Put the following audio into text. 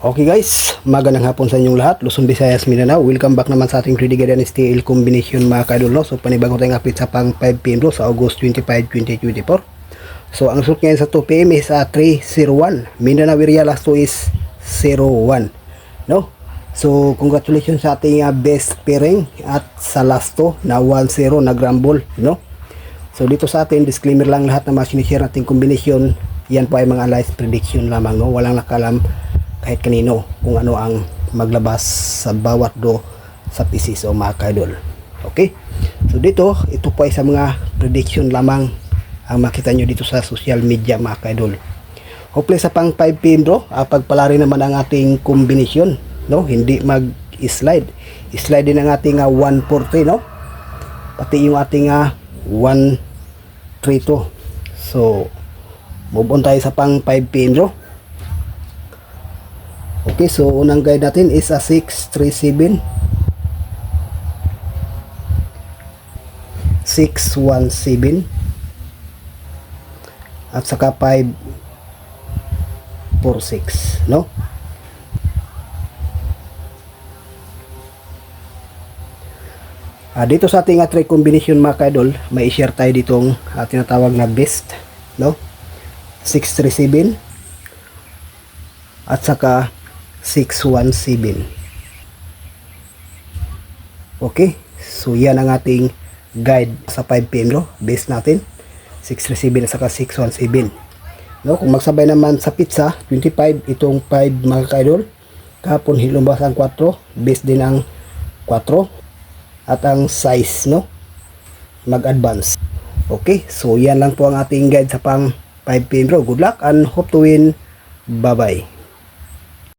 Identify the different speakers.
Speaker 1: Okay guys, magandang hapon sa inyong lahat. Luzon, Visayas, Mindanao. Welcome back naman sa ating 3D Guardian STL combination mga kaidol. So panibago tayong update sa pang 5 PM sa August 25, 2024. So ang result ngayon sa 2 PM is 301. Mindanao area last 2 is 01. No? So congratulations sa ating best pairing at sa last 2 na 1-0 na grumble, no? So dito sa atin, disclaimer lang, lahat na mga sinishare nating combination, yan po ay mga analyze prediction lamang, no? Walang nakalam kahit kanino kung ano ang maglabas sa bawat do sa pieces o mga kaidol. Okay? So dito, ito po ay sa mga prediction lamang ang makita nyo dito sa social media mga kaidol. Hopefully sa pang 5 PM bro, pagpalari naman ang ating combination, no? Hindi mag-slide. Slide din ang ating 140, no? Pati yung ating 132. So move on tayo sa pang 5 PM bro. Okay, so unang guide natin is 637, 617 at saka 546, no? Dito sa ating try combination mga kaidol, may i-share tayo ditong tinatawag na best, no? 637 at saka 617. Okay, so yan ang ating guide sa 5 PM bro, base natin 637 at saka 617, no? Kung magsabay naman sa pizza 25, itong 5 mga kaidol, kahapon hilumbas ang 4, base din ang 4 at ang size, no, mag-advance. Okay, so yan lang po ang ating guide sa pang 5 PM bro. Good luck and hope to win. Bye bye.